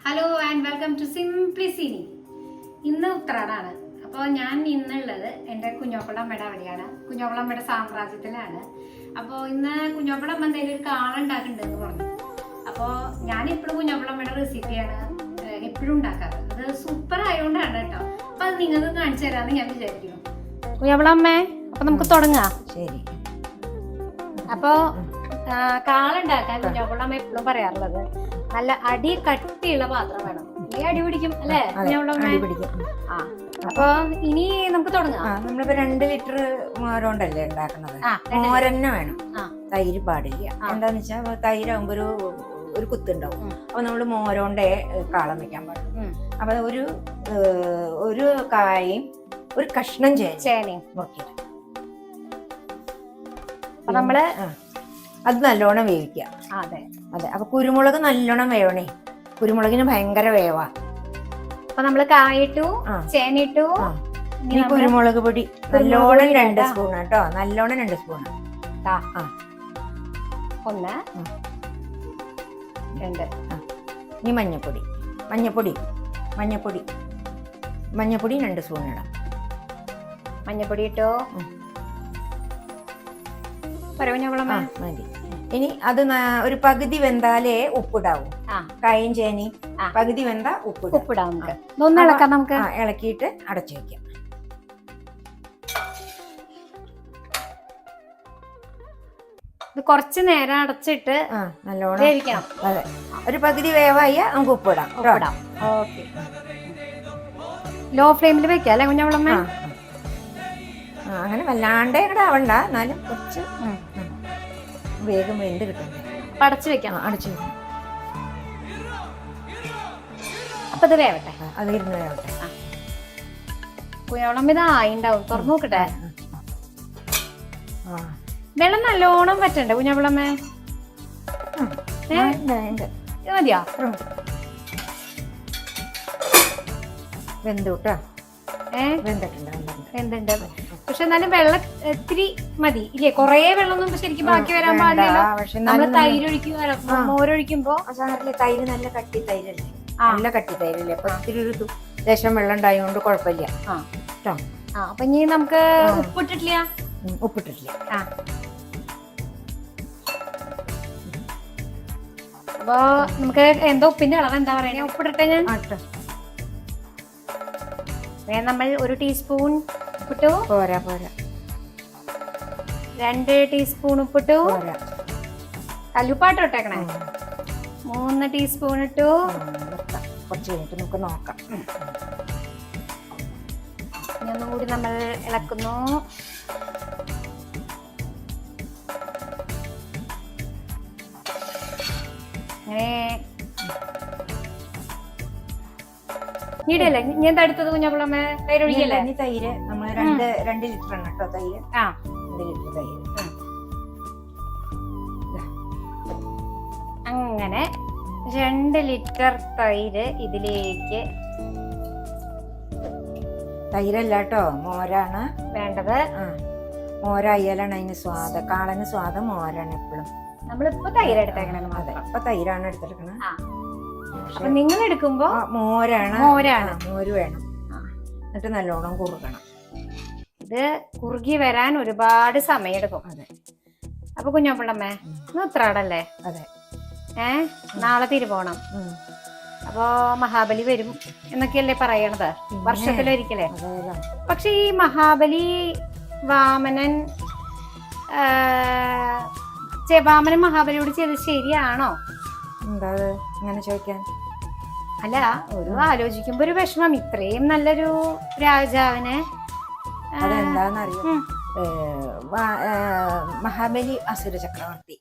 Hello and welcome to സിംപ്ലിസിനി. ഇന്ന് ഉത്രാടാണ്. അപ്പോൾ ഞാൻ ഇന്നുള്ളത് എൻ്റെ കുഞ്ഞോപ്പളമ്മയുടെ അവിടെയാണ്, കുഞ്ഞോപ്പളമ്മയുടെ സാമ്രാജ്യത്തിലാണ്. അപ്പോൾ ഇന്ന് കുഞ്ഞോപ്പളമ്മ എന്തെങ്കിലും ഒരു കാളുണ്ടാക്കുന്നുണ്ടെന്ന് പറഞ്ഞു. അപ്പോൾ ഞാൻ എപ്പോഴും കുഞ്ഞോപ്പളമ്മയുടെ റെസിപ്പിയാണ് എപ്പോഴും ഉണ്ടാക്കാറ്. അത് സൂപ്പർ ആയതുകൊണ്ടാണ് കേട്ടോ. അപ്പോൾ അത് നിങ്ങൾക്ക് കാണിച്ചു തരാമെന്ന് ഞാൻ വിചാരിക്കുന്നു. കുഞ്ഞോപ്പളമ്മേ, അപ്പോൾ നമുക്ക് തുടങ്ങാം. ശരി. അപ്പോൾ കാളുണ്ടാക്കാൻ കുഞ്ഞോപ്പളമ്മ എപ്പോഴും പറയാറുള്ളത് നല്ല അടി കട്ടിയുള്ള പാത്രം വേണം. ഈ അടി പിടിക്കും അല്ലേ? ആ, അപ്പൊ ഇനി നമുക്ക് തുടങ്ങാം. നമ്മളിപ്പോ 2 ലിറ്റർ മോരോണ്ടല്ലേ ഉണ്ടാക്കുന്നത്. മോരന്നെ വേണം, തൈര് പാടില്ല. എന്താന്ന് വെച്ചാൽ തൈരാകുമ്പോ ഒരു കുത്തുണ്ടാവും. അപ്പൊ നമ്മള് മോരോണ്ടേ കാളം വെക്കാൻ പാടും. അപ്പൊ ഒരു കായും ഒരു കഷ്ണം ചേനയും മുറിക്കിട്ട് അപ്പൊ നമ്മള് അത് നല്ലോണം വേവിക്കുക. അതെ അതെ. അപ്പൊ കുരുമുളക് നല്ലോണം വേവണേ. കുരുമുളകിന് ഭയങ്കര വേവാ. അപ്പൊ നമ്മള് കായിട്ടു ചേനയിട്ടു. ഇനി കുരുമുളക് പൊടി നല്ലോണം 2 സ്പൂൺ കേട്ടോ. നല്ലോണം 2 സ്പൂൺ. 1 2. ഇനി മഞ്ഞപ്പൊടി 2 സ്പൂൺ ഇടാം. മഞ്ഞപ്പൊടി ഇട്ടോ. മതി. ഇനി അത് ഒരു പകുതി വെന്താലേ ഉപ്പിടാവൂ. കായും ചേനയും പകുതി വെന്താ ഉപ്പിടാം. നമുക്ക് ഇളക്കിയിട്ട് അടച്ചു വെക്കാം. ഇത് കുറച്ച് നേരം അടച്ചിട്ട് നല്ലോണം വേവിക്കണം. അതെ. ഒരു പകുതി വേവായ നമുക്ക് ഉപ്പിടാം. ഓക്കെ. ലോ ഫ്ലെയിമിൽ വെക്കാം അല്ലെ കുഞ്ഞവളമ്മ? അങ്ങനെ വല്ലാണ്ടേ കൂടെ ആവണ്ട, എന്നാലും കുറച്ച് വേഗം വെന്ത് കിട്ടണ്ടേ. അടച്ചു വെക്കാം. അടച്ചു വെക്കാം. അപ്പൊ ഇത് വേവട്ടെ. അത് ഇരുന്ന് വേവട്ടെ. കുഞ്ഞവളമ്മ ഇത് ആയിണ്ടാവും. തുറന്നു നോക്കട്ടെ. വെള്ളം നല്ലോണം വറ്റണ്ടേ കുഞ്ഞവളമ്മ? മതിയാ? വെന്തൂട്ടോ. വെന്തുണ്ട്. പക്ഷെ എന്നാലും വെള്ളം ഇത്തിരി മതി ഇല്ലേ? കൊറേ വെള്ളമൊന്നും ശരിക്കും ബാക്കി വരാൻ പാടില്ലല്ലോ. നമ്മള് തൈര് ഒഴിക്കുമ്പോ മോരൊഴിക്കുമ്പോ തൈര് നല്ല കട്ടി തൈരല്ലേ? നല്ല കട്ടി തൈരല്ലേ? അപ്പൊ ഇത്തിരി ഒരു ലേശം വെള്ളം ഉണ്ടായതുകൊണ്ട് കുഴപ്പമില്ല. അപ്പൊ ഇനി നമുക്ക് ഉപ്പിട്ടിട്ടില്ല. അപ്പൊ നമുക്ക് എന്താ ഉപ്പിന്റെ അളവ് എന്താ പറയാ? ഉപ്പിട്ടെ ഞാൻ. നമ്മൾ 1 ടീസ്പൂൺ ഉപ്പിട്ടു. പോരാ. 2 ടീസ്പൂൺ ഉപ്പിട്ടു. കല്ലുപ്പാട്ട് ഇട്ടേക്കണേ. 3 ടീസ്പൂൺ ഇട്ടു. കുറച്ച് കഴിഞ്ഞിട്ട് നമുക്ക് നോക്കാം. ഒന്നുകൂടി നമ്മൾ ഇളക്കുന്നു. അങ്ങനെ നീടല്ലേ ഞാൻ തടുത്തത് കുഞ്ഞാപ്പിളമ്മ? തൈര് ഒഴിക്കല്ലേ? തൈര് നമ്മൾ 2 ലിറ്റർ ആണ് കേട്ടോ തൈര്. 2 ലിറ്റർ തൈര്. അങ്ങനെ 2 ലിറ്റർ തൈര് ഇതിലേക്ക്. തൈരല്ല കേട്ടോ, മോരാണ് വേണ്ടത്. മോരായാലാണ് അതിന് സ്വാദ്. കാളന് സ്വാദ് മോരാണ് എപ്പോഴും. നമ്മളിപ്പോ തൈര് എടുത്തേക്കണേ. അതെ, ഇപ്പൊ തൈരാണ് എടുത്തിരിക്കണത്. അപ്പൊ നിങ്ങൾ എടുക്കുമ്പോ മോര് വേണം. എന്നിട്ട് നല്ലോണം കുറുകണം. ഇത് കുറുകി വരാൻ ഒരുപാട് സമയം എടുക്കും. അതെ. അപ്പൊ കുഞ്ഞാപ്പിള്ളമ്മേ, ഇന്ന് ഉത്രാടല്ലേ? അതെ. നാളെ തിരുവോണം. അപ്പൊ മഹാബലി വരും എന്നൊക്കെയല്ലേ പറയണത്, വർഷത്തിലൊരിക്കലേ. പക്ഷെ ഈ മഹാബലി വാമനൻ മഹാബലിയോട് ചെയ്തത് ശരിയാണോ? എന്താ ഇങ്ങനെ ചോദിക്കാൻ? അല്ല, ഒരു ആലോചിക്കുമ്പോ ഒരു വിഷമം. ഇത്രയും നല്ലൊരു രാജാവിനെ അതെന്താന്നറിയോ? മഹാബലി അസുര ചക്രവർത്തി.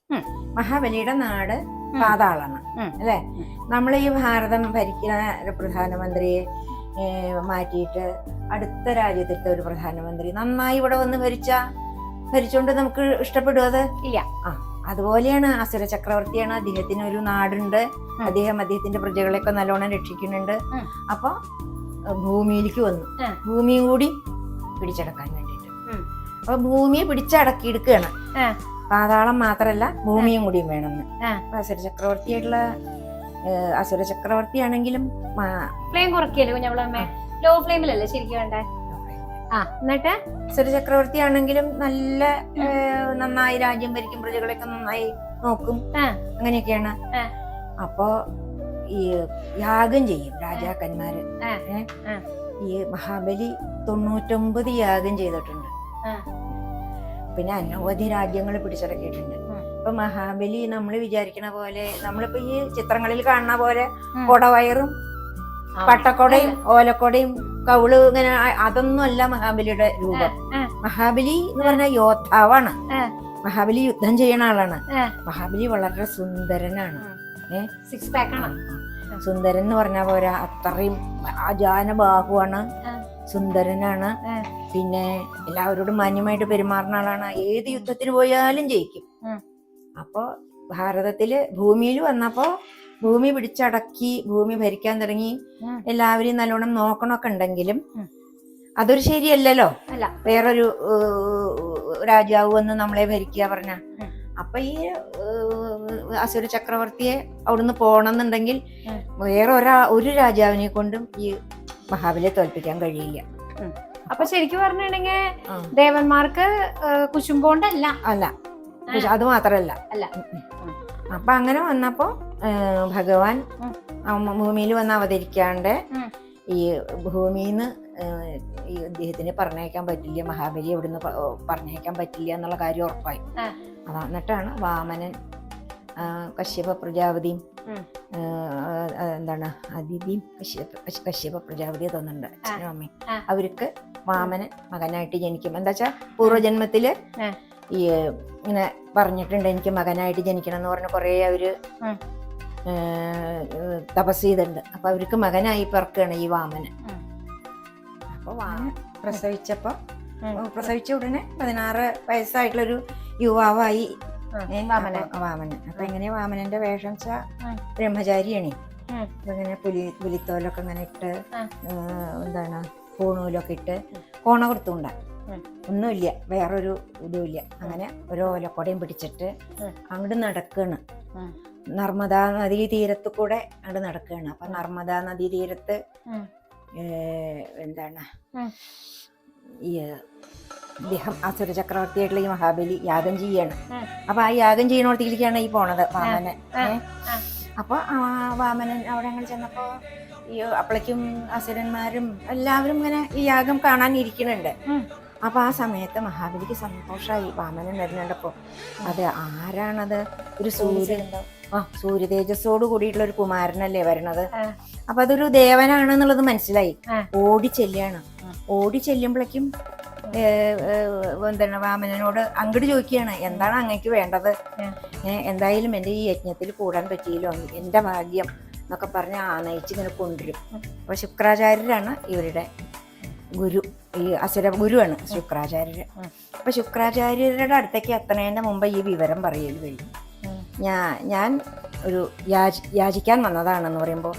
മഹാബലിയുടെ നാട് പാതാളാണ് അല്ലെ? നമ്മൾ ഈ ഭാരതം ഭരിക്കുന്ന പ്രധാനമന്ത്രിയെ മാറ്റിയിട്ട് അടുത്ത രാജ്യത്തിലത്തെ ഒരു പ്രധാനമന്ത്രി നന്നായി ഇവിടെ വന്ന് ഭരിച്ചോണ്ട് നമുക്ക് ഇഷ്ടപ്പെടും? അത് ഇല്ല. അതുപോലെയാണ് അസുര ചക്രവർത്തിയാണ്. അദ്ദേഹത്തിന് ഒരു നാടുണ്ട്. അദ്ദേഹത്തിന്റെ പ്രജകളെയൊക്കെ നല്ലോണം രക്ഷിക്കുന്നുണ്ട്. അപ്പൊ ഭൂമിയിലേക്ക് വന്നു. ഭൂമിയും കൂടി പിടിച്ചടക്കാൻ വേണ്ടിട്ട്. അപ്പൊ ഭൂമിയെ പിടിച്ചടക്കിയെടുക്കുകയാണ്. പാതാളം മാത്രല്ല, ഭൂമിയും കൂടിയും വേണമെന്ന്. അസുര ചക്രവർത്തിയായിട്ടുള്ള അസുര ചക്രവർത്തി ആണെങ്കിലും ഫ്ലെയിം കുറയ്ക്കല്ലേ കുഞ്ഞവളമ്മ? ലോ ഫ്ലെയിമിലല്ലേ ശരിക്കും വേണ്ടേ? എന്നിട്ട് അസുര ചക്രവർത്തി ആണെങ്കിലും നല്ല നന്നായി രാജ്യം ഭരിക്കും, പ്രജകളെയൊക്കെ നന്നായി നോക്കും, അങ്ങനെയൊക്കെയാണ്. അപ്പോ ഈ യാഗം ചെയ്യും രാജാക്കന്മാര്. ഈ മഹാബലി 99 യാഗം ചെയ്തിട്ടുണ്ട്. പിന്നെ അനവധി രാജ്യങ്ങൾ പിടിച്ചടക്കിയിട്ടുണ്ട്. ഇപ്പൊ മഹാബലി നമ്മൾ വിചാരിക്കണ പോലെ, നമ്മളിപ്പോ ഈ ചിത്രങ്ങളിൽ കാണുന്ന പോലെ കൊടവയറും പട്ടക്കൊടയും ഓലക്കൊടയും കൗള് ഇങ്ങനെ അതൊന്നും അല്ല മഹാബലിയുടെ രൂപം. മഹാബലി എന്ന് പറഞ്ഞാൽ യോദ്ധാവാണ്. മഹാബലി യുദ്ധം ചെയ്യണ ആളാണ്. മഹാബലി വളരെ സുന്ദരനാണ്. സിക്സ് പാക്ക് ആണ്. സുന്ദരൻ എന്ന് പറഞ്ഞ പോരാ, അത്രയും ആജാനബാഹുവാണ്, സുന്ദരനാണ്. പിന്നെ എല്ലാവരോടും മാന്യമായിട്ട് പെരുമാറുന്ന ആളാണ്. ഏത് യുദ്ധത്തിന് പോയാലും ജയിക്കും. അപ്പൊ ഭാരതത്തില് ഭൂമിയിൽ വന്നപ്പോ ഭൂമി പിടിച്ചടക്കി ഭൂമി ഭരിക്കാൻ തുടങ്ങി. എല്ലാവരെയും നല്ലോണം നോക്കണമൊക്കെ ഉണ്ടെങ്കിലും അതൊരു ശരിയല്ലല്ലോ. അല്ല, വേറൊരു രാജാവ് വന്ന് നമ്മളെ ഭരിക്കുക പറഞ്ഞ. അപ്പൊ ഈ അസുര ചക്രവർത്തിയെ അവിടുന്ന് പോണമെന്നുണ്ടെങ്കിൽ വേറെ ഒരു രാജാവിനെ കൊണ്ടും ഈ മഹാബലിയെ തോൽപ്പിക്കാൻ കഴിയില്ല. അപ്പൊ ശരിക്കും പറഞ്ഞിട്ടുണ്ടെങ്കിൽ ദേവന്മാർക്ക് കുശുമ്പോണ്ടല്ല. അല്ല, അത് മാത്രല്ല. അല്ല. അപ്പൊ അങ്ങനെ വന്നപ്പോ ഭഗവാൻ ഭൂമിയിൽ വന്ന് അവതരിക്കാണ്ട് ഈ ഭൂമിന്ന് ഈ ഇദ്ദേഹത്തിന് പറഞ്ഞയക്കാൻ പറ്റില്ല, മഹാബലി എവിടുന്ന് പറഞ്ഞയക്കാൻ പറ്റില്ല എന്നുള്ള കാര്യം ഉറപ്പായി. അതാ എന്നിട്ടാണ് വാമനൻ കശ്യപ പ്രജാപതിയും എന്താണ് അതിഥിയും കശ്യപ പ്രജാപതി തോന്നുന്നുണ്ട് അച്ഛനും അമ്മയും. അവർക്ക് വാമനൻ മകനായിട്ട് ജനിക്കും. എന്താ വെച്ചാ പൂർവ്വജന്മത്തില് ഈ ഇങ്ങനെ പറഞ്ഞിട്ടുണ്ട് എനിക്ക് മകനായിട്ട് ജനിക്കണം എന്ന് പറഞ്ഞ കുറെ അവര് തപസ് ചെയ്തിട്ടുണ്ട്. അപ്പൊ അവർക്ക് മകനായി പിറക്കുകയാണ് ഈ വാമനൻ. അപ്പൊ വാമനൻ പ്രസവിച്ച ഉടനെ 16 വയസ്സായിട്ടുള്ളൊരു യുവാവായി വാമനൻ. അപ്പൊ എങ്ങനെയാ വാമനന്റെ വേഷം വെച്ചാ ബ്രഹ്മചാരിയാണ്. അപ്പൊ ഇങ്ങനെ പുലിത്തോലൊക്കെ ഇങ്ങനെ ഇട്ട് എന്താണ് പൂണൂലൊക്കെ ഇട്ട് കോണ കൊടുത്തുണ്ട, ഒന്നുമില്ല, വേറൊരു ഇതുമില്ല. അങ്ങനെ ഒരു ഓലക്കൊടയും പിടിച്ചിട്ട് അങ്ങോട്ട് നടക്കാണ്. നർമ്മദാ നദീ തീരത്ത് കൂടെ അങ്ങോട്ട് നടക്കുകയാണ്. അപ്പൊ നർമ്മദാ നദീ തീരത്ത് എന്താണ് ഈ ഇദ്ദേഹം അസുര ചക്രവർത്തിയായിട്ടുള്ള ഈ മഹാബലി യാഗം ചെയ്യാണ്. അപ്പൊ ആ യാഗം ചെയ്യുന്നിടത്തേക്കാണ് ഈ പോണത് വാമനൻ. അപ്പൊ വാമനൻ അവിടെ അങ്ങനെ ചെന്നപ്പോ ഈ അപ്പോഴേക്കും അസുരന്മാരും എല്ലാവരും ഇങ്ങനെ ഈ യാഗം കാണാൻ ഇരിക്കുന്നുണ്ട്. അപ്പൊ ആ സമയത്ത് മഹാബലിക്ക് സന്തോഷമായി വാമനൻ വരുന്നുണ്ടപ്പോ. അത് ആരാണത്? ഒരു സൂര്യ തേജസ്സോട് കൂടിയിട്ടുള്ള ഒരു കുമാരനല്ലേ വരണത്. അപ്പൊ അതൊരു ദേവനാണെന്നുള്ളത് മനസ്സിലായി. ഓടി ചെല്ലുമ്പോഴേക്കും എന്താണ് വാമനനോട് അങ്ങോട്ട് ചോദിക്കുകയാണ്, എന്താണ് അങ്ങക്ക് വേണ്ടത്? എന്തായാലും എൻ്റെ ഈ യജ്ഞത്തിൽ കൂടാൻ പറ്റിയല്ലോ, എൻ്റെ ഭാഗ്യം എന്നൊക്കെ പറഞ്ഞ് നയിച്ചിങ്ങനെ കൊണ്ടുവരും. അപ്പൊ ശുക്രാചാര്യരാണ് ഇവരുടെ ഗുരു. ഈ അസുര ഗുരുവാണ് ശുക്രാചാര്യര്. അപ്പൊ ശുക്രാചാര്യരുടെ അടുത്തേക്ക് എത്തണേന്റെ മുമ്പ് ഈ വിവരം പറയൽ കഴിയും. ഞാൻ ഒരു യാചിക്കാൻ വന്നതാണെന്ന് പറയുമ്പോ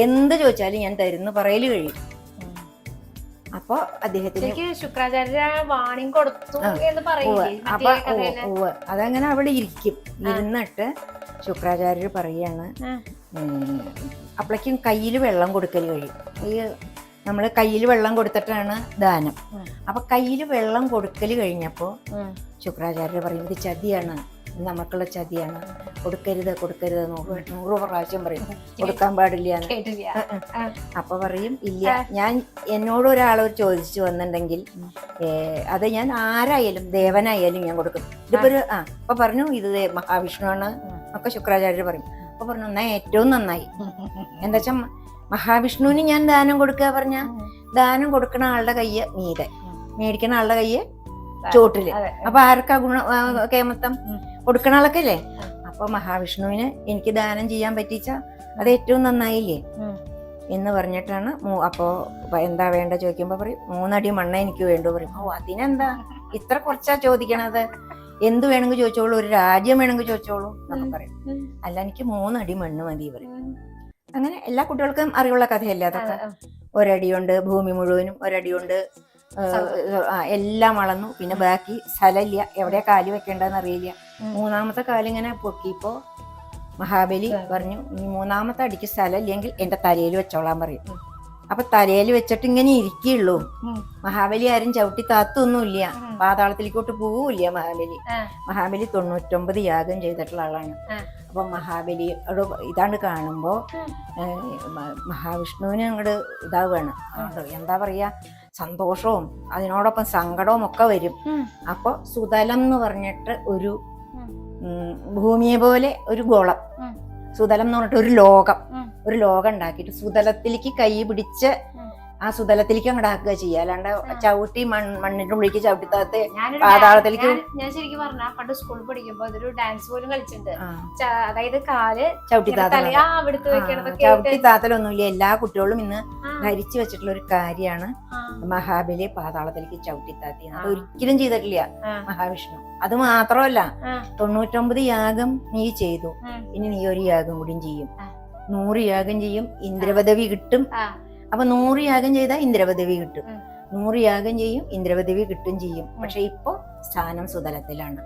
എന്ത് ചോദിച്ചാലും ഞാൻ തരുന്നു പറയല് കഴിയും. അപ്പൊ അദ്ദേഹത്തിന് ശുക്രാചാര്യ വാണിംഗ് കൊടുത്തു എന്ന് അപ്പൊ അതങ്ങനെ അവിടെ ഇരിക്കും. ഇരുന്നിട്ട് ശുക്രാചാര്യർ പറയാണ്, അപ്പോഴേക്കും കയ്യിൽ വെള്ളം കൊടുക്കൽ കഴിയും. ഈ നമ്മള് കയ്യിൽ വെള്ളം കൊടുത്തിട്ടാണ് ദാനം. അപ്പൊ കയ്യിൽ വെള്ളം കൊടുക്കൽ കഴിഞ്ഞപ്പോ ശുക്രാചാര്യർ പറയും, ഇത് ചതിയാണ്, നമുക്കുള്ള ചതിയാണ്, കൊടുക്കരുത് 100 പ്രാവശ്യം പറയും, കൊടുക്കാൻ പാടില്ല. അപ്പൊ പറയും, ഇല്ല, ഞാൻ എന്നോട് ഒരാളോട് ചോദിച്ചു വന്നിട്ടുണ്ടെങ്കിൽ അത് ഞാൻ ആരായാലും ദേവനായാലും ഞാൻ കൊടുക്കും. ഇതിപ്പോ അപ്പൊ പറഞ്ഞു ഇത് മഹാവിഷ്ണുവാണ് ഒക്കെ ശുക്രാചാര്യർ പറയും. അപ്പൊ പറഞ്ഞു, എന്നാ ഏറ്റവും നന്നായി. എന്താ വെച്ചാ മഹാവിഷ്ണുവിന് ഞാൻ ദാനം കൊടുക്കുക പറഞ്ഞ ദാനം കൊടുക്കണ ആളുടെ കയ്യ് മീതെ, മേടിക്കണ ആളുടെ കയ്യ് ചോട്ടില്. അപ്പൊ ആർക്കാ കേമത്തം? കൊടുക്കണ ആളൊക്കെ അല്ലേ. അപ്പൊ മഹാവിഷ്ണുവിന് എനിക്ക് ദാനം ചെയ്യാൻ പറ്റിച്ച അത് ഏറ്റവും നന്നായില്ലേ എന്ന് പറഞ്ഞിട്ടാണ്. അപ്പോ എന്താ വേണ്ട ചോദിക്കുമ്പോ പറയും, 3 അടി മണ്ണ എനിക്ക് വേണ്ടു പറയും. ഓ, അതിനെന്താ ഇത്ര കുറച്ചാ ചോദിക്കണത്? എന്ത് വേണമെങ്കിൽ ചോദിച്ചോളൂ, ഒരു രാജ്യം വേണമെങ്കിൽ ചോദിച്ചോളൂ എന്നൊക്കെ പറയും. അല്ല, എനിക്ക് 3 അടി മണ്ണ് മതി പറയും. അങ്ങനെ എല്ലാ കുട്ടികൾക്കും അറിയുള്ള കഥയല്ലേ അതൊക്കെ. ഒരടിയുണ്ട്, ഭൂമി മുഴുവനും ഒരടിയുണ്ട്, എല്ലാം വളർന്നു. പിന്നെ ബാക്കി സ്ഥലമില്ല, എവിടെയാ കാല് വെക്കേണ്ടതെന്ന് അറിയില്ല. 3ാമത്തെ കാലിങ്ങനെ പൊക്കിയപ്പോ മഹാബലി പറഞ്ഞു, ഈ മൂന്നാമത്തെ അടിക്ക് സ്ഥലം ഇല്ലെങ്കിൽ എന്റെ തലയിൽ വെച്ചോളാൻ പറയും. അപ്പൊ തലയിൽ വെച്ചിട്ട് ഇങ്ങനെ ഇരിക്കുള്ളൂ. മഹാബലി ആരും ചവിട്ടി താത്തൊന്നുമില്ല, പാതാളത്തിലേക്കോട്ട് പോവില്ല. മഹാബലി 99 യാഗം ചെയ്തിട്ടുള്ള ആളാണ്. അപ്പൊ മഹാബലി ഇതാണ് കാണുമ്പോ മഹാവിഷ്ണുവിന് അങ്ങോട്ട് ഇതാവുകയാണ്. എന്താ പറയാ, സന്തോഷവും അതിനോടൊപ്പം സങ്കടവും ഒക്കെ വരും. അപ്പൊ സുതലം എന്ന് പറഞ്ഞിട്ട് ഒരു ഭൂമിയെ പോലെ ഒരു ഗോളം, സുതലം എന്ന് പറഞ്ഞിട്ട് ഒരു ലോകം ഉണ്ടാക്കിയിട്ട് സുതലത്തിലേക്ക് കൈ പിടിച്ച് ആ സുതലത്തിലേക്ക് അങ്ങോട്ട് ആക്കുക ചെയ്യുക. അല്ലാണ്ട് ചവിട്ടി മണ്ണിന്റെ ഉള്ളിലേക്ക് ചവിട്ടിത്താത്ത പാതാളത്തിലേക്ക്. ഞാൻ ശരിക്കും പറഞ്ഞ പണ്ട് സ്കൂളിൽ പഠിക്കുമ്പോ അതൊരു ഡാൻസ് പോലും കളിച്ചിട്ടുണ്ട്. അതായത് കാല് ചവിട്ടിത്താത്തലൊന്നുമില്ല. എല്ലാ കുട്ടികളും ഇന്ന് ധരിച്ചു വെച്ചിട്ടുള്ള ഒരു കാര്യമാണ് മഹാബലിയെ പാതാളത്തിലേക്ക് ചവിട്ടിത്താത്തി. അത് ഒരിക്കലും ചെയ്തിട്ടില്ല മഹാവിഷ്ണു. അത് മാത്രമല്ല, 99 യാഗം നീ ചെയ്തു, ഇനി നീ ഒരു യാഗം കൂടിയും ചെയ്യും. 100 യാഗം ചെയ്യും, ഇന്ദ്രപദവി കിട്ടും. അപ്പൊ 100 യാഗം ചെയ്താൽ ഇന്ദ്രപദവി കിട്ടും, 100 യാഗം ചെയ്യും, ഇന്ദ്രപദവി കിട്ടും ചെയ്യും. പക്ഷെ ഇപ്പൊ സ്ഥാനം സുതലത്തിലാണ്.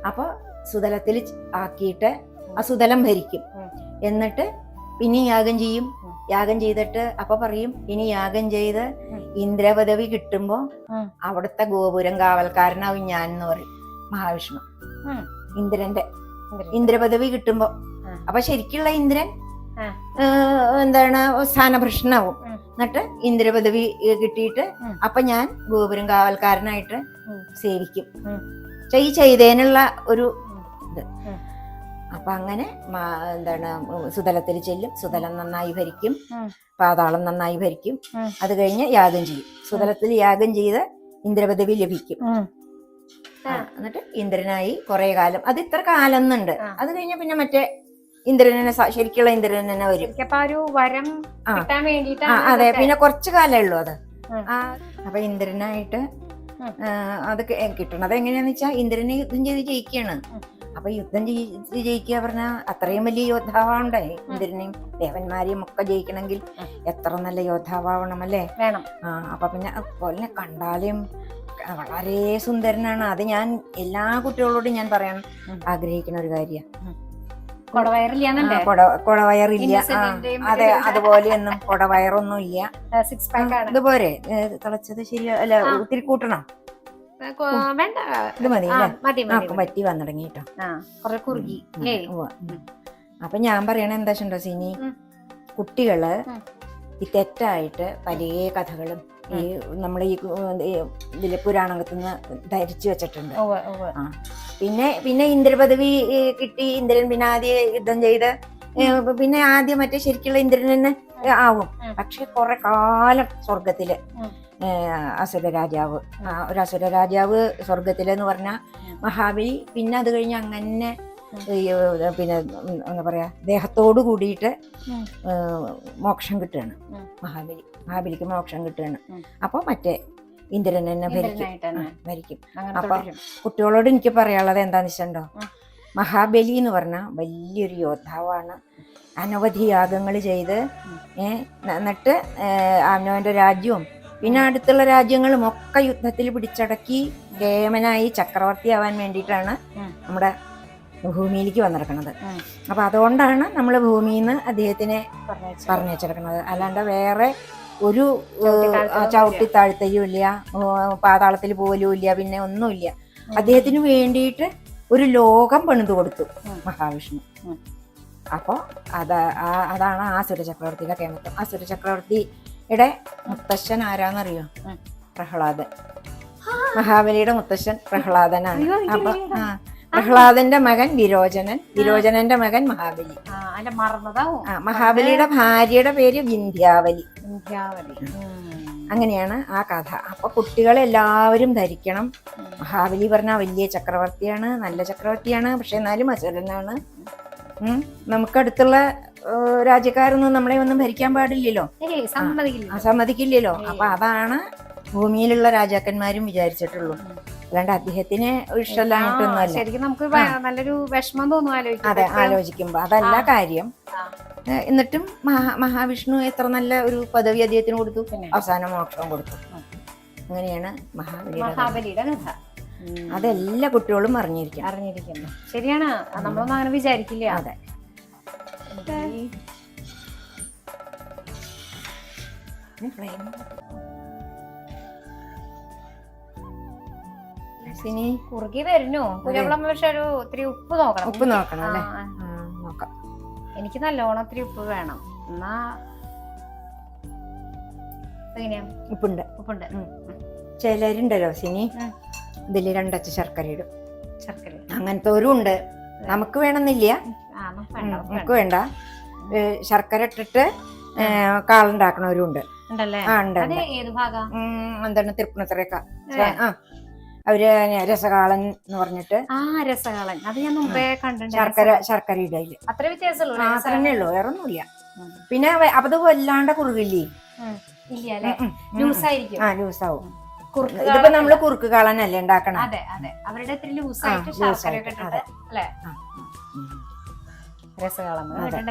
അപ്പൊ സുതലത്തിൽ ആക്കിയിട്ട് ആ സുതലം ഭരിക്കും. എന്നിട്ട് പിന്നെ യാഗം ചെയ്യും. യാഗം ചെയ്തിട്ട് അപ്പൊ പറയും, ഇനി യാഗം ചെയ്ത് ഇന്ദ്രപദവി കിട്ടുമ്പോ അവിടുത്തെ ഗോപുരം കാവൽക്കാരനാവും ഞാൻ എന്ന് പറയും മഹാവിഷ്ണു. ഇന്ദ്രപദവി കിട്ടുമ്പോ അപ്പൊ ശരിക്കുള്ള ഇന്ദ്രൻ എന്താണ് സ്ഥാനഭ്രഷ്ടനാവും. എന്നിട്ട് ഇന്ദ്രപദവി കിട്ടിയിട്ട് അപ്പൊ ഞാൻ ഗോപുരം കാവൽക്കാരനായിട്ട് സേവിക്കും. ഈ ചെയ്തേനുള്ള ഒരു ഇത്. അപ്പൊ അങ്ങനെ എന്താണ് സുതലത്തിൽ ചെല്ലും, സുതലം നന്നായി ഭരിക്കും, പാതാളം നന്നായി ഭരിക്കും. അത് കഴിഞ്ഞ് യാഗം ചെയ്യും. സുതലത്തിൽ യാഗം ചെയ്ത് ഇന്ദ്രപദവി ലഭിക്കും. എന്നിട്ട് ഇന്ദ്രനായി കുറെ കാലം, അത് ഇത്ര കാലം എന്നുണ്ട്. അത് കഴിഞ്ഞ പിന്നെ മറ്റേ ഇന്ദ്രനെ, ശരിക്കുള്ള ഇന്ദ്രൻ തന്നെ വരും. അതെ, പിന്നെ കുറച്ചു കാലേ ഉള്ളൂ അത്. അപ്പൊ ഇന്ദ്രനായിട്ട് അത് കിട്ടണത് എങ്ങനെയാന്ന് വെച്ചാ ഇന്ദ്രനെ യുദ്ധം ചെയ്ത് ജയിക്കുകയാണ്. അപ്പൊ യുദ്ധം ജയിക്കുക പറഞ്ഞാൽ അത്രയും വലിയ യോദ്ധാവാണ്ടേ. ഇന്ദ്രനെയും ദേവന്മാരെയും ഒക്കെ ജയിക്കണമെങ്കിൽ എത്ര നല്ല യോദ്ധാവണം അല്ലേ വേണം. അപ്പൊ പിന്നെ അതുപോലെ കണ്ടാലും വളരെ സുന്ദരനാണ്. അത് ഞാൻ എല്ലാ കുട്ടികളോടും ഞാൻ പറയാൻ ആഗ്രഹിക്കുന്ന ഒരു കാര്യമാണ്. കൊടവയറില്ല. അതെ, അതുപോലെയൊന്നും കൊടവയറൊന്നും ഇല്ല. ഇതുപോലെ തിളച്ചത് ശരിയാ, അല്ല ഒത്തിരി കൂട്ടണം. ഇത് മതി പറ്റി വന്നിടങ്ങി കേട്ടോ. അപ്പൊ ഞാൻ പറയണ എന്താ വെച്ചിട്ടുണ്ടോ സിനി, കുട്ടികള് ഈ തെറ്റായിട്ട് പല കഥകളും ഈ നമ്മൾ ഈ ഇതില് പുരാണകത്തുനിന്ന് ധരിച്ചു വെച്ചിട്ടുണ്ട്. പിന്നെ ഇന്ദ്രപദവി കിട്ടി, ഇന്ദ്രൻ പിന്നെ ആദ്യം യുദ്ധം ചെയ്ത് പിന്നെ ആദ്യം മറ്റേ ശരിക്കുള്ള ഇന്ദ്രൻ തന്നെ ആവും. പക്ഷെ കുറെ കാലം സ്വർഗത്തില് അസുര രാജാവ്, ഒരു അസുര രാജാവ് സ്വർഗത്തിലെന്ന് പറഞ്ഞാൽ മഹാബലി. പിന്നെ അത് കഴിഞ്ഞ് അങ്ങനെ പിന്നെ എന്താ പറയാ, ദേഹത്തോട് കൂടിയിട്ട് മോക്ഷം കിട്ടുകയാണ് മഹാബലിക്ക് മോക്ഷം കിട്ടുകയാണ്. അപ്പൊ മറ്റേ ഇന്ദ്രൻ തന്നെ ഭരിക്കും. അപ്പൊ കുട്ടികളോട് എനിക്ക് പറയാനുള്ളത് എന്താന്ന് വെച്ചിട്ടുണ്ടോ, മഹാബലി എന്ന് പറഞ്ഞാൽ വലിയൊരു യോദ്ധാവാണ്. അനവധി യാഗങ്ങൾ ചെയ്ത് എന്നിട്ട് അവനവന്റെ രാജ്യവും പിന്നെ അടുത്തുള്ള രാജ്യങ്ങളും ഒക്കെ യുദ്ധത്തിൽ പിടിച്ചടക്കി കേമനായി ചക്രവർത്തി ആവാൻ വേണ്ടിയിട്ടാണ് നമ്മുടെ ഭൂമിയിലേക്ക് വന്നിരിക്കുന്നത്. അപ്പൊ അതുകൊണ്ടാണ് നമ്മൾ ഭൂമിയിൽ നിന്ന് അദ്ദേഹത്തിനെ പറഞ്ഞേച്ചെടുക്കുന്നത്. അല്ലാണ്ട് വേറെ ഒരു ചവിട്ടിത്താഴ്ത്തയും ഇല്ല, പാതാളത്തിൽ പോലും ഇല്ല, പിന്നെ ഒന്നുമില്ല. അദ്ദേഹത്തിന് വേണ്ടിയിട്ട് ഒരു ലോകം പണിതു കൊടുത്തു മഹാവിഷ്ണു. അപ്പൊ അതാണ് ആസുര ചക്രവർത്തിയുടെ കേമത്വം. ആസുര ചക്രവർത്തിയുടെ മുത്തശ്ശൻ ആരാന്നറിയോ? പ്രഹ്ലാദൻ. മഹാബലിയുടെ മുത്തശ്ശൻ പ്രഹ്ലാദനാണ്. അപ്പൊ പ്രഹ്ലാദന്റെ മകൻ വിരോചനൻ, വിരോചനന്റെ മകൻ മഹാബലി. മഹാബലിയുടെ ഭാര്യയുടെ പേര് വിന്ധ്യാവലി. അങ്ങനെയാണ് ആ കഥ. അപ്പൊ കുട്ടികളെല്ലാവരും ധരിക്കണം, മഹാബലി പറഞ്ഞാൽ വലിയ ചക്രവർത്തിയാണ്, നല്ല ചക്രവർത്തിയാണ്, പക്ഷെ എന്നാലും അസുരനാണ്. നമുക്കടുത്തുള്ള രാജ്യക്കാരൊന്നും നമ്മളെ ഒന്നും ഭരിക്കാൻ പാടില്ലല്ലോ, സമ്മതിക്കില്ലല്ലോ. അപ്പൊ അതാണ് ഭൂമിയിലുള്ള രാജാക്കന്മാരും വിചാരിച്ചിട്ടുള്ളൂ. അല്ലാണ്ട് അദ്ദേഹത്തിന് ഇഷ്ടമല്ലാഞ്ഞിട്ടൊന്നുമല്ല. ശരിക്കും നമുക്ക് നല്ലൊരു വിഷമം തോന്നും അതെ ആലോചിക്കുമ്പോ. അതല്ല കാര്യം. എന്നിട്ടും മഹാവിഷ്ണു എത്ര നല്ല ഒരു പദവി അദ്ദേഹത്തിന് കൊടുത്തു, അവസാന മോക്ഷം കൊടുത്തു. അങ്ങനെയാണ് മഹാബലിയുടെ കഥ. അതെല്ലാ കുട്ടികളും അറിഞ്ഞിരിക്കുന്നു. ശരിയാണ്, നമ്മളൊന്നും അങ്ങനെ വിചാരിക്കില്ല. അതെ. സിനി കുറുകി വരുന്നു കുഞ്ഞോളമ്മ. പക്ഷെ ഒരു ഇത്തിരി ഉപ്പ് നോക്കണം. ഉപ്പ് നോക്കണം അല്ലേ? നോക്കാം. എനിക്ക് നല്ലോണം ഇത്തിരി ഉപ്പ് വേണം. എന്നാ എങ്ങനെയാ? ഉപ്പുണ്ട്. ഉപ്പുണ്ട്. ചിലരുണ്ടല്ലോ സിനി ഇതില് 2 അച്ച ശർക്കര ഇടും. ശർക്കര അങ്ങനത്തെ ഒരു ഉണ്ട്. നമുക്ക് വേണമെന്നില്ല. നമുക്ക് വേണ്ട. ശർക്കര ഇട്ടിട്ട് കാളുണ്ടാക്കണവരും ഉണ്ട്. എന്താണ് തൃപ്പൂണിത്തറയൊക്കെ അവര് രസകാളൻ എന്ന് പറഞ്ഞിട്ട്. രസകാളൻ അത് ഞാൻ മുമ്പേ കണ്ടിട്ടുണ്ട്. ശർക്കര ഇടയില് അത്ര വ്യത്യാസമുള്ളൂ. അത്രന്നെ ഉള്ളൂ, വേറെ ഒന്നുമില്ല. പിന്നെ അത് വല്ലാണ്ട് കുറുകില്ലേ? ലൂസാവും. ഇതിപ്പോ നമ്മള് കുറുക്ക് കാളനല്ലേ ഉണ്ടാക്കണം. അതെ അതെ, അവരുടെ രസകാളം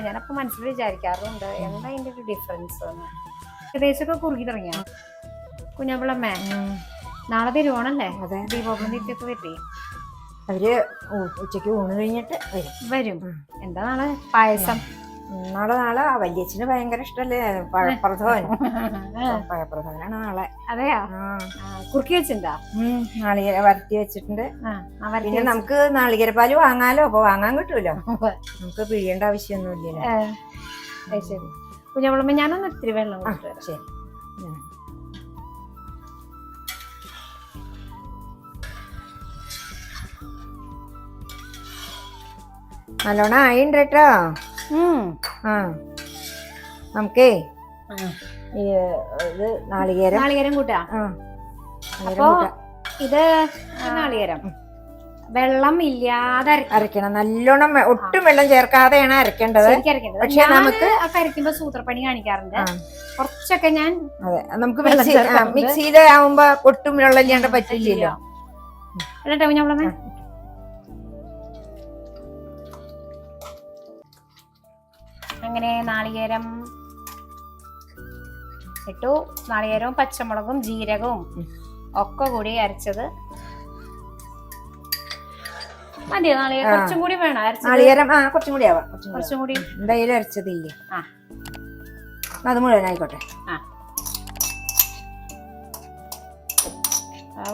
ഞാനപ്പോ മനസ്സിൽ വിചാരിക്കാറുണ്ട് എന്താ അതിന്റെ ഒരു ഡിഫറൻസ്. ഏകദേശമൊക്കെ കുറുകി തുടങ്ങിയ കുഞ്ഞാപ്പിളമ്മേ. നാളെ തിരുവോണല്ലേ? ദീപോപം തീറ്റൊക്കെ വരേ? അവര് ഉച്ചക്ക് ഊണ് കഴിഞ്ഞിട്ട് വരും. എന്താ നാളെ? പായസം. നാളെ വല്യച്ഛന് ഭയങ്കര ഇഷ്ടല്ലേ പഴപ്രഥമൻ. പഴപ്രഥമനാണ് നാളെ. അതെയാ? കുറുക്കി വെച്ചിട്ടുണ്ടാ? നാളികേര വരട്ടി വെച്ചിട്ടുണ്ട്. പിന്നെ നമുക്ക് നാളികേരപ്പാല് വാങ്ങാലോ. അപ്പൊ വാങ്ങാൻ കിട്ടൂലോ, നമുക്ക് പിഴിയേണ്ട ആവശ്യമൊന്നുമില്ലല്ലോ. ശരി കുഞ്ഞാപ്പിളമ്മ, ഞാനൊന്ന് ഇത്തിരി വെള്ളം കൊടുത്തു. ശരി. നല്ലോണം ആയിണ്ട് കേട്ടോ. നമുക്കേ ഇത് നാളികേരം കൂട്ടാ. അപ്പൊ ഇത് നാളികേരം വെള്ളം ഇല്ലാതെ അരക്കണം. നല്ലോണം ഒട്ടും വെള്ളം ചേർക്കാതെയാണ് അരക്കേണ്ടത്. പക്ഷെ നമുക്ക് അരയ്ക്കുമ്പോ സൂത്രപ്പണി കാണിക്കാറുണ്ട് കുറച്ചൊക്കെ ഞാൻ. അതെ, നമുക്ക് മിക്സിയില് ആവുമ്പോ ഒട്ടും വെള്ളം ഇല്ലാണ്ട് പറ്റില്ലല്ലോ. എന്നിട്ടോ കുഞ്ഞാപ്പിളമ്മേ? അങ്ങനെ നാളികേരം ഇട്ടു. നാളികേരവും പച്ചമുളകും ജീരകവും ഒക്കെ കൂടി അരച്ചത് മതി. നാളികേരം കുറച്ചും കൂടി വേണം. നാളികേരം കുറച്ചും കൂടി ആവാം. കുറച്ചും കൂടി എന്തായാലും അരച്ചതില്ലേ, അത് മുഴുവനായിക്കോട്ടെ.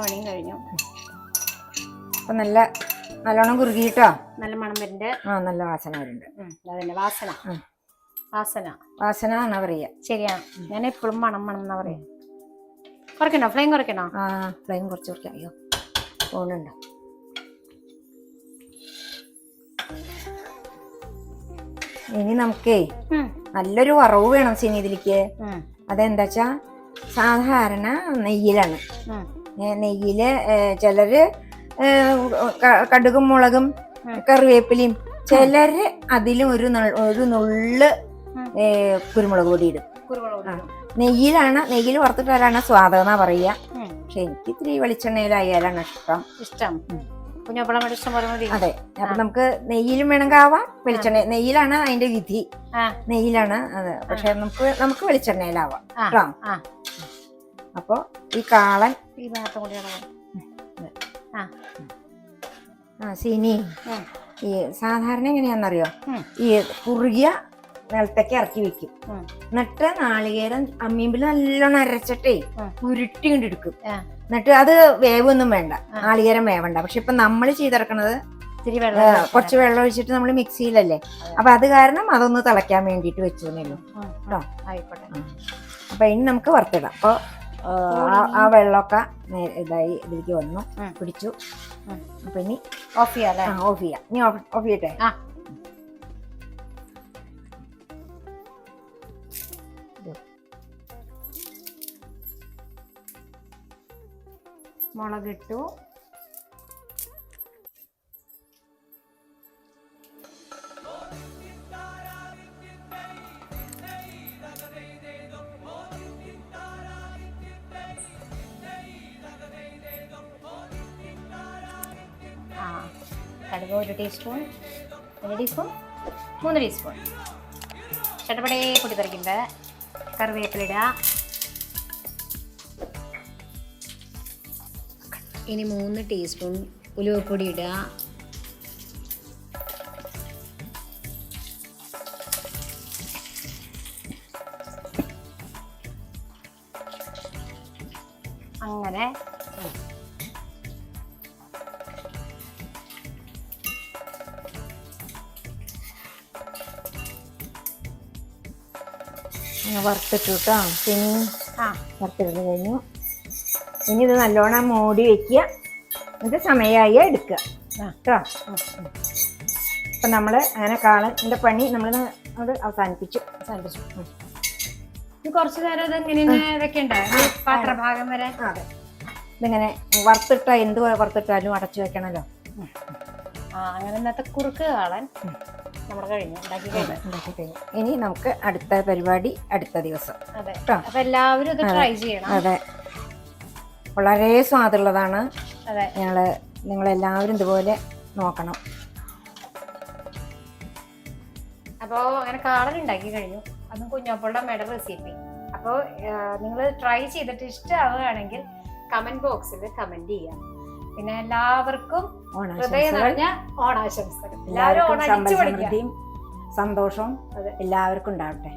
പണിയും കഴിഞ്ഞു. അപ്പൊ നല്ലോണം കുറുകിട്ടോ. നല്ല മണം വരുന്നുണ്ട്. നല്ല വാസന വരുന്നുണ്ട്. അതന്നെ വാസന. വാസന എന്നാ പറയാ. ശരിയാണ്, ഞാൻ എപ്പോഴും മണം എന്നാ പറയാ. കുറയ്ക്കണോ? ഫ്ലെയിം കുറയ്ക്കണോ? ഫ്ലെയിം കുറച്ച് കുറയ്ക്കാം. അയ്യോ ഫോണുണ്ടോ? ഇനി നമുക്കേ നല്ലൊരു വറവ് വേണം സിനി ഇതിലേക്ക്. അതെന്താച്ചാ സാധാരണ നെയ്യിലാണ്. നെയ്യില് ചിലര് കടുകും മുളകും കറിവേപ്പിലയും, ചിലര് അതിലും ഒരു നുള്ള് കുരുമുളക് പൊടി ഇടും. നെയ്യിൽ വറുത്തിട്ടാലാണ് സ്വാദം എന്നാ പറയാ. പക്ഷെ എനിക്ക് ഇത്തിരി വെളിച്ചെണ്ണയിലായാലാണ് ഇഷ്ടം. അതെ, അപ്പൊ നമുക്ക് നെയ്യിലും വേണമെങ്കിൽ ആവാം, നെയ്യിലാണ് അതിന്റെ വിധി. നെയ്യിലാണ് അത്. പക്ഷെ നമുക്ക് വെളിച്ചെണ്ണയിലാവാം കേട്ടോ. അപ്പൊ ഈ കാളൻ സിനി ഈ സാധാരണ എങ്ങനെയാണെന്നറിയോ? ഈ കുറുകിയ നിലത്തേക്ക് ഇറക്കി വെക്കും. എന്നിട്ട് നാളികേരം അമ്മീമ്പിൽ നല്ലോണം അരച്ചിട്ടേ ഉരുട്ടി കൊണ്ടെടുക്കും. എന്നിട്ട് അത് വേവൊന്നും വേണ്ട, നാളികേരം വേവണ്ട. പക്ഷെ ഇപ്പൊ നമ്മള് ചെയ്തിറക്കണത് കുറച്ച് വെള്ളം ഒഴിച്ചിട്ട് നമ്മള് മിക്സിയിലല്ലേ, അപ്പൊ അത് കാരണം അതൊന്ന് തിളയ്ക്കാൻ വേണ്ടിട്ട് വെച്ചോന്നല്ലോ കേട്ടോ. അപ്പൊ ഇനി നമുക്ക് വറുത്തിടാം. അപ്പൊ ആ വെള്ളമൊക്കെ ഇതായി ഇതിലേക്ക് വന്നു പിടിച്ചു. അപ്പൊ ഇനി ഓഫ് ചെയ്യാം. ഇനി ഓഫ് ചെയ്യട്ടെ. മുളകിട്ടു. കടുക് 1 ടീസ്പൂൺ, 1 ടീസ്പൂൺ, 3 ടീസ്പൂൺ. ചട്ടപ്പടേ പൊട്ടിത്തെറിക്കുന്നുണ്ട്. കറിവേപ്പിലിടുക. ഇനി 3 ടീസ്പൂൺ ഉലുവപ്പൊടി ഇടുക. അങ്ങനെ വറുത്തിട്ടു കേട്ടോ. ഇനി ആ വറുത്തിട്ട് കഴിഞ്ഞു. ഇനി ഇത് നല്ലോണം മൂടി വെക്കുക. ഇത് സമയമായി എടുക്കുക കേട്ടോ. അപ്പം നമ്മൾ അങ്ങനെ കാളൻ്റെ പണി നമ്മൾ അത് അവസാനിപ്പിച്ചു. ഇനി കുറച്ച് നേരം ഇത് ഇങ്ങനെ വെക്കണ്ട പാത്രഭാഗം വരെ. അതെ, ഇതിങ്ങനെ എന്ത് വറുത്തിട്ടാലും അടച്ചു വെക്കണല്ലോ. അങ്ങനെ ഇന്നത്തെ കുറുക്ക് കാളൻ നമ്മുടെ കഴിഞ്ഞു, ഉണ്ടാക്കി കഴിഞ്ഞു. ഇനി നമുക്ക് അടുത്ത പരിപാടി അടുത്ത ദിവസം. അതെ, അപ്പൊ എല്ലാവരും ഇത് ട്രൈ ചെയ്യണം. അതെ, വളരെ സ്വാദുള്ളതാണ്. അതെ, നിങ്ങളെല്ലാവരും ഇതുപോലെ നോക്കണം. അപ്പോൾ അങ്ങനെ കാളൻ ഉണ്ടാക്കി കഴിഞ്ഞു. അതും കുഞ്ഞോപ്പോളുടെ അമ്മയുടെ റെസിപ്പി. അപ്പോൾ നിങ്ങൾ ട്രൈ ചെയ്തിട്ട് ഇഷ്ടമാവുകയാണെങ്കിൽ കമന്റ് ബോക്സിൽ കമന്റ് ചെയ്യാം. പിന്നെ എല്ലാവർക്കും ഹൃദയം നിറഞ്ഞ ഓണാശംസകൾ. എല്ലാവരും ഓണടിച്ചു പഠിക്കാം. സന്തോഷവും എല്ലാവർക്കും ഉണ്ടാവട്ടെ.